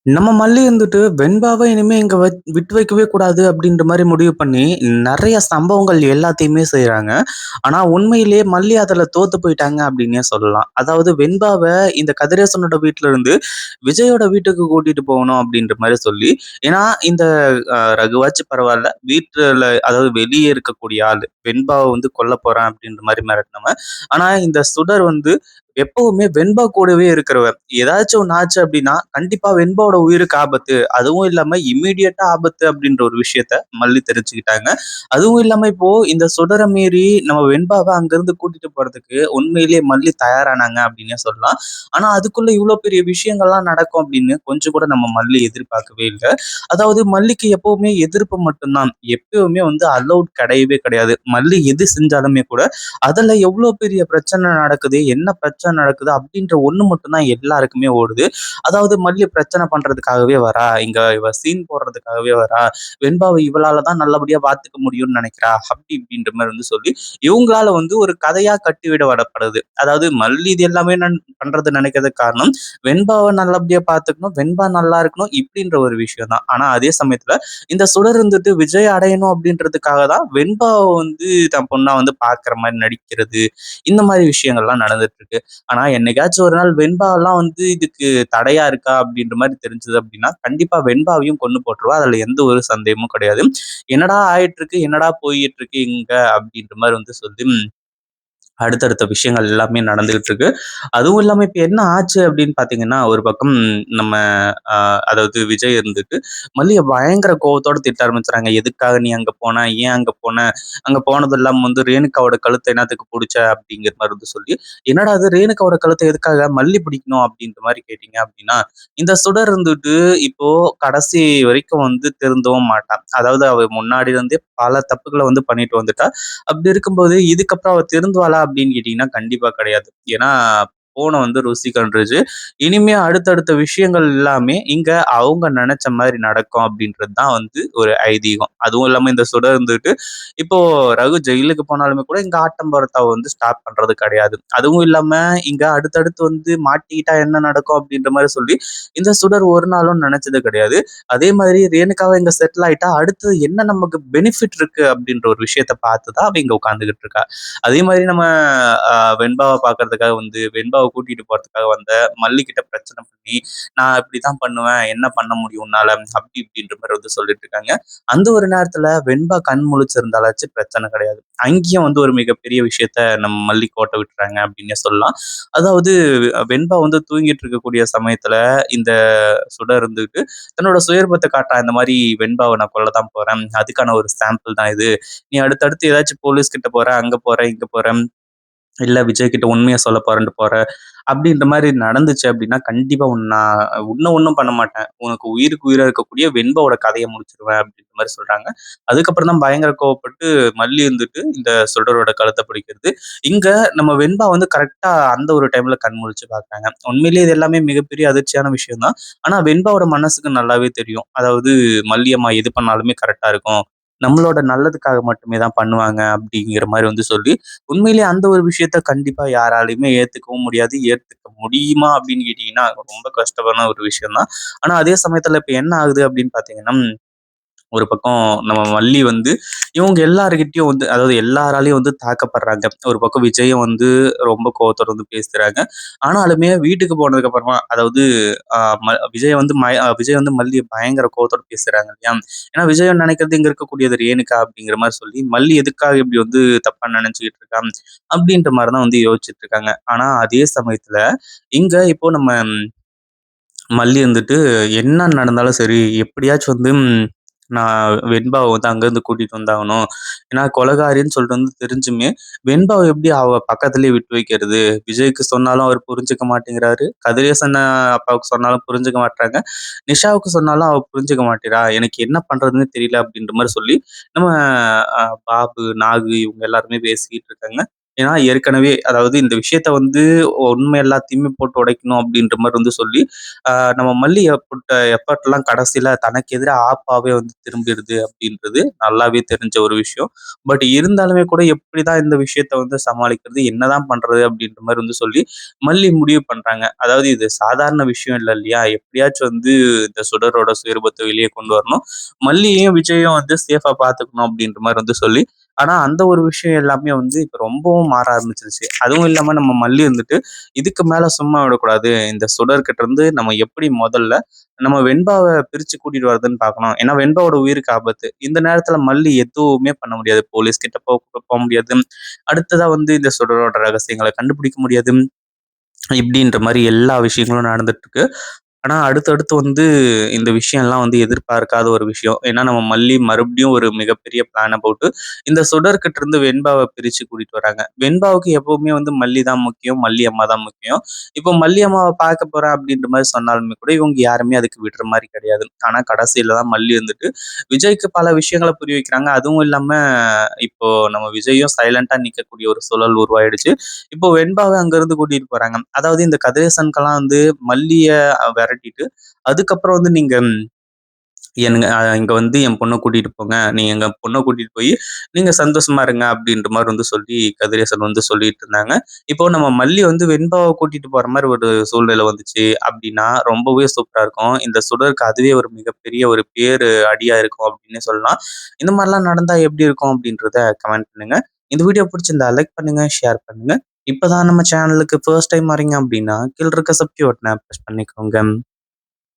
நம்ம மல்லி இருந்துட்டு வெண்பாவ இனிமே இங்க விட்டு வைக்கவே கூடாது அப்படின்ற மாரி முடிவு பண்ணி, நெறைய சம்பவங்கள் எல்லாத்தையுமே செய்றாங்க. ஆனா உண்மையிலேயே மல்லி அதுல தோத்து போயிட்டாங்க அப்படின்னே சொல்லலாம். அதாவது வெண்பாவ இந்த கதிரேசனோட வீட்ல இருந்து விஜயோட வீட்டுக்கு கூட்டிட்டு போகணும் அப்படின்ற மாரி சொல்லி, ஏன்னா இந்த ரகுவாச்சு பரவால்ல. வீட்டுல அதாவது வெளிய இருக்கக்கூடிய ஆளு. வெண்பாவ வந்து கொல்லப் போறேன் அப்படின்ற மாரி மிரட்டுனவன். ஆனா இந்த சுடர் வந்து எப்பவுமே வெண்பா கூடவே இருக்கிறவர். ஏதாச்சும் ஒண்ணு ஆச்சு அப்படின்னா, கண்டிப்பா வெண்பாவோட உயிருக்கு ஆபத்து. அதுவும் இல்லாம இம்மீடியட்டா ஆபத்து அப்படின்ற ஒரு விஷயத்த மல்லி தெரிஞ்சுக்கிட்டாங்க. அதுவும் இல்லாம இப்போ இந்த சுடர மீறி நம்ம வெண்பாவ அங்கிருந்து கூட்டிட்டு போறதுக்கு உண்மையிலேயே மல்லி தயாரானாங்க அப்படின்னே சொல்லலாம். ஆனா அதுக்குள்ள இவ்ளோ பெரிய விஷயங்கள்லாம் நடக்கும் அப்படின்னு கொஞ்சம் கூட நம்ம மல்லி எதிர்பார்க்கவே இல்ல. அதாவது மல்லிக்கு எப்பவுமே எதிர்ப்பு மட்டும் தான். எப்பவுமே வந்து அலவுட் கிடையவே கிடையாது. மல்லி எது செஞ்சாலுமே கூட, அதுல எவ்ளோ பெரிய பிரச்சனை நடக்குது, என்ன பிரச்சனை நடக்குது அப்படின்ற ஒண்ணு மட்டும் தான் எல்லாருக்குமே ஓடுது. அதாவது மல்லி பிரச்சனை பண்றதுக்காகவே வரா, இங்க இவ சீன் போடுறதுக்காகவே வரா, வெண்பாவ இவளால தான் நல்லபடியா பார்த்துக்க முடியும்னு நினைக்கிறா, அப்படி இப்படின்ற மாரி வந்து சொல்லி, இவங்களால வந்து ஒரு கதையா கட்டிவிட வரப்படுது. அதாவது மல்லி இது எல்லாமே பண்றது நினைக்கிறதுக்கு காரணம், வெண்பாவ நல்லபடியா பார்த்துக்கணும், வெண்பா நல்லா இருக்கணும் இப்படின்ற ஒரு விஷயம் தான். ஆனா அதே சமயத்துல இந்த சுடர் இருந்துட்டு விஜய் அடையணும் அப்படின்றதுக்காக தான் வெண்பாவ வந்து தன் பொண்ணா வந்து பார்க்குற மாரி நடிக்கிறது. இந்த மாரி விஷயங்கள்லாம் நடந்துட்டு இருக்கு. ஆனா என்னைக்காச்சும் ஒரு நாள் வெண்பாவெல்லாம் வந்து இதுக்கு தடையா இருக்கா அப்படின்ற மாரி தெரிஞ்சது அப்படின்னா, கண்டிப்பா வெண்பாவையும் கொன்னு போட்டுருவா. அதுல எந்த ஒரு சந்தேகமும் கிடையாது. என்னடா ஆயிட்டு இருக்கு, என்னடா போயிட்டு இருக்கு இங்க அப்படின்ற மாரி வந்து சொல்லி அடுத்தடுத்த விஷயங்கள் எல்லாமே நடந்துகிட்டு இருக்கு. அதுவும் இல்லாம இப்ப என்ன ஆச்சு அப்படின்னு பார்த்தீங்கன்னா, ஒரு பக்கம் நம்ம அ அதாவது விஜய் இருந்துட்டு மல்லிய பயங்கர கோவத்தோட திட்ட ஆரம்பிச்சுறாங்க. "எதுக்காக நீ அங்க போன? ஏன் அங்க போன? அங்க போனது இல்லாம வந்து ரேணுகாவோட கழுத்த என்னத்துக்கு புடிச்ச?" அப்படிங்கிற மாரி வந்து சொல்லி, "என்னடா இது ரேணுகாவோட கழுத்த எதுக்காக மல்லி பிடிக்கணும்?" அப்படின்ற மாரி கேட்டீங்க அப்படின்னா, இந்த சுடர் இருந்துட்டு இப்போ கடைசி வரைக்கும் வந்து திருந்தவும் மாட்டா. அதாவது அவ முன்னாடி இருந்தே பல தப்புகள வந்து பண்ணிட்டு வந்துட்டா. அப்படி இருக்கும்போது, இதுக்கப்புறம் அவ திருந்துவாளா அப்படின்னு கேட்டீங்கன்னா, கண்டிப்பா கிடையாது. ஏன்னா, "போன வந்து ருசி கண்டுருச்சு. இனிமே அடுத்தடுத்த விஷயங்கள் எல்லாமே இங்க அவங்க நெனச்ச மாரி நடக்கும்." அப்படின்றது தான் வந்து ஒரு ஐதீகம். அதுவும் இல்லாம இந்த சுடர் இருந்துட்டு, இப்போ ரகு ஜெயிலுக்கு போனாலுமே கூட இங்க ஆட்டம் போடுறத வந்து ஸ்டாப் பண்றது கிடையாது. அதுவும் இல்லாம இங்க அடுத்தடுத்து வந்து மாட்டிக்கிட்டா என்ன நடக்கும் அப்படின்ற மாரி சொல்லி, இந்த சுடர் ஒரு நாளும் நெனச்சது கிடையாது. அதே மாதிரி ரேணுகாவ இங்க செட்டில் ஆயிட்டா, அடுத்தது என்ன நமக்கு பெனிஃபிட் இருக்கு அப்படின்ற ஒரு விஷயத்த பார்த்து தான் அவ இங்க உட்கார்ந்துகிட்டு இருக்கா. அதே மாதிரி நம்ம வெண்பாவ பார்க்கறதுக்காக வந்து வெண்பாவ கூட்டிட்டு போறதுக்காக வந்த மல்லிகிட்ட பிரச்சனை பண்ணி, "நான் இப்படித்தான் பண்ணுவேன். என்ன பண்ண முடியும் உன்னால?" அப்படி இப்படின்ற மாரி வந்து சொல்லிட்டு இருக்காங்க. அந்த ஒரு நேரத்துல வெண்பா கண் முழிச்சிருந்தாலாச்சும் பிரச்சனை கிடையாது. அங்கேயும் வந்து ஒரு மிகப்பெரிய விஷயத்த நம்ம மல்லி கோட்ட விட்டுறாங்க அப்படின்னே சொல்லலாம். அதாவது வெண்பா வந்து தூங்கிட்டு இருக்கக்கூடிய சமயத்துல இந்த சுடர் இருந்துட்டு தன்னோட சுயரூபத்த காட்டுறான். இந்த மாரி வெண்பாவ நான் கொல்லத்தான் போறேன். அதுக்கான ஒரு சாம்பிள் தான் இது. நீ அடுத்தடுத்து ஏதாச்சும் போலீஸ் கிட்ட போற, அங்க போற, இங்க போற, இல்ல விஜய் கிட்ட உண்மைய சொல்ல போறேன்ட்டு போற. அப்படின்ற மாரி நடந்துச்சு அப்படின்னா, கண்டிப்பா நான் உன்ன ஒண்ணும் பண்ண மாட்டேன். உனக்கு உயிருக்கு உயிரா இருக்கக்கூடிய வெண்பாவோட கதைய முடிச்சுருவேன் அப்படின்ற மாரி சொல்றாங்க. அதுக்கப்புறம் தான் பயங்கர கோவப்பட்டு மல்லி இருந்துட்டு இந்த சுடரோட கழுத்த பிடிக்கிறது. இங்க நம்ம வெண்பா வந்து கரெக்ட்டா அந்த ஒரு டைம்ல கண் முழிச்சு பார்க்குறாங்க. உண்மையிலேயே இது எல்லாமே மிகப்பெரிய அதிர்ச்சியான விஷயம் தான். ஆனா வெண்பாவோட மனசுக்கு நல்லாவே தெரியும். அதாவது மல்லி அம்மா எது பண்ணாலுமே கரெக்ட்டா இருக்கும். நம்மளோட நல்லதுக்காக மட்டுமே தான் பண்ணுவாங்க அப்படிங்கிற மாரி வந்து சொல்லி உண்மையிலேயே அந்த ஒரு விஷயத்த கண்டிப்பா யாராலயுமே ஏத்துக்கவும் முடியாது. ஏத்துக்க முடியுமா அப்படின்னு கேட்டீங்கன்னா, ரொம்ப கஷ்டமான ஒரு விஷயம் தான். ஆனா அதே சமயத்துல இப்ப என்ன ஆகுது அப்படின்னு பார்த்தீங்கன்னா, ஒரு பக்கம் நம்ம வள்ளி வந்து இவங்க எல்லார்கிட்டயும் வந்து அதாவது எல்லாராலயும் வந்து தாக்கப்படுறாங்க. ஒரு பக்கம் விஜயும் வந்து ரொம்ப கோவத்தோட வந்து பேசுறாங்க. ஆனாலுமே வீட்டுக்கு போனதுக்கு அப்புறமா அதாவது அ ம விஜய் வந்து விஜய் வந்து மல்லிய பயங்கர கோவத்தோட பேசுறாங்க இல்லையா? ஏன்னா விஜய் நினைக்கிறது இங்க இருக்கக்கூடியது ரேணுகா அப்படிங்கிற மாரி சொல்லி, மல்லி எதுக்காக இப்படி வந்து தப்பா நினைச்சுக்கிட்டு இருக்கா? அப்படின்ற மாரி தான் வந்து யோசிச்சுட்டு இருக்காங்க. ஆனா அதே சமயத்துல இங்க இப்போ நம்ம மல்லி வந்துட்டு என்ன நடந்தாலும் சரி, எப்படியாச்சும் வந்து நான் வெண்பாவ வந்து அங்கருந்து கூட்டிட்டு வந்தாகணும். ஏன்னா கொலைகாரின்னு சொல்லிட்டு வந்து தெரிஞ்சுமே, வெண்பாவ எப்படி அவ பக்கத்திலேயே விட்டு வைக்கிறது? விஜய்க்கு சொன்னாலும் அவர் புரிஞ்சுக்க மாட்டேங்கிறாரு. கதிரேசன் அப்பாவுக்கு சொன்னாலும் புரிஞ்சுக்க மாட்றாங்க. நிஷாவுக்கு சொன்னாலும் அவ புரிஞ்சுக்க மாட்டேங்கிறா. எனக்கு என்ன பண்றதுன்னே தெரியல அப்படின்ற மாரி சொல்லி, நம்ம பாபு, நாகு இவங்க எல்லாருமே பேசிக்கிட்டு இருக்காங்க. ஏன்னா ஏற்கனவே அதாவது இந்த விஷயத்த வந்து உண்மை எல்லாத்தையுமே போட்டு உடைக்கணும் அப்படின்ற மாரி வந்து சொல்லி, நம்ம மல்லி போட்ட எஃபர்ட்லாம் கடைசியில தனக்கு எதிரா ஆப்பாவே வந்து திரும்பிருது அப்படின்றது நல்லாவே தெரிஞ்ச ஒரு விஷயம். பட் இருந்தாலுமே கூட எப்படிதான் இந்த விஷயத்த வந்து சமாளிக்கிறது? என்னதான் பண்றது? அப்படின்ற மாரி வந்து சொல்லி மல்லி முடிவு பண்றாங்க. அதாவது இது சாதாரண விஷயம் இல்ல இல்லையா? எப்படியாச்சும் வந்து இந்த சுடரோட சுயரூபத்த வெளிய கொண்டு வரணும். மல்லியையும், விஜயும் வந்து சேஃபா பார்த்துக்கணும் அப்படின்ற மாரி வந்து சொல்லி ஆனா, அந்த ஒரு விஷயம் எல்லாமே வந்து இப்ப ரொம்பவும் மாற ஆரம்பிச்சுருச்சு. அதுவும் இல்லாம நம்ம மல்லி வந்துட்டு, இதுக்கு மேல சும்மா விடக்கூடாது. இந்த சுடர்கிட்ட இருந்து நம்ம எப்படி முதல்ல நம்ம வெண்பாவ பிரிச்சு கூட்டிட்டு வரதுன்னு பார்க்கணும். ஏன்னா, வெண்பாவோட உயிருக்கு ஆபத்து. இந்த நேரத்துல மல்லி எதுவுமே பண்ண முடியாது. போலீஸ் கிட்ட முடியாது. அடுத்ததா வந்து இந்த சுடரோட ரகசியங்கள கண்டுபிடிக்க முடியாது. இப்படின்ற மாரி எல்லா விஷயங்களும் நடந்துட்டு இருக்கு. ஆனா, அடுத்தடுத்து வந்து இந்த விஷயம்லாம் வந்து எதிர்பார்க்காத ஒரு விஷயம். ஏன்னா, நம்ம மல்லி மறுபடியும் ஒரு மிகப்பெரிய பிளான போட்டு, இந்த சுடர்கிட்ட இருந்து வெண்பாவ பிரிச்சு கூட்டிட்டு வராங்க. வெண்பாவுக்கு எப்பவுமே வந்து மல்லி தான் முக்கியம். மல்லி அம்மா தான் முக்கியம். இப்போ மல்லி அம்மாவ பார்க்க போறேன் அப்படின்ற மாரி சொன்னாலுமே கூட, இவங்க யாருமே அதுக்கு விடுற மாரி கிடையாது. ஆனா, கடைசியில தான் மல்லி வந்துட்டு விஜய்க்கு பல விஷயங்கள புரிய வைக்கிறாங்க. அதுவும் இல்லாம இப்போ நம்ம விஜயும் சைலன்ட்டா நிக்கக்கூடிய ஒரு சூழல் உருவாயிடுச்சு. இப்போ வெண்பாவ அங்கருந்து கூட்டிட்டு போறாங்க. அதாவது இந்த கதிரேசன்கெல்லாம் வந்து மல்லிய விரட்டிட்டு, அதுக்கப்புறம் வந்து நீங்க எனக்கு இங்க வந்து என் பொண்ண கூட்டிட்டு போங்க. நீங்க எங்க பொண்ண கூட்டிட்டு போயி, நீங்க சந்தோஷமா இருங்க அப்டின்ற மாரி வந்து சொல்லி கதிரேசன் வந்து சொல்லிட்டு இருந்தாங்க. இப்போ நம்ம மல்லி வந்து வெண்பாவ கூட்டிட்டு போற மாரி ஒரு சூழ்நிலை வந்துச்சு அப்டின்னா, ரொம்பவே சூப்பரா இருக்கும். இந்த சுடருக்கு அதுவே ஒரு மிகப்பெரிய ஒரு பேரு அடியா இருக்கும் அப்டின்னே சொல்லலாம். இந்த மாரிலாம் நடந்தா எப்டி இருக்கும் அப்டின்றத கமெண்ட் பண்ணுங்க. இந்த வீடியோ புடிச்சிருந்தா லைக் பண்ணுங்க, ஷேர் பண்ணுங்க. இப்பதான் நம்ம சேனலுக்கு ஃபர்ஸ்ட் டைம் வரீங்க அப்டின்னா, கீழ இருக்க சப்ஸ்கிரைப் பட்டன பிரஸ் பண்ணிக்கோங்க.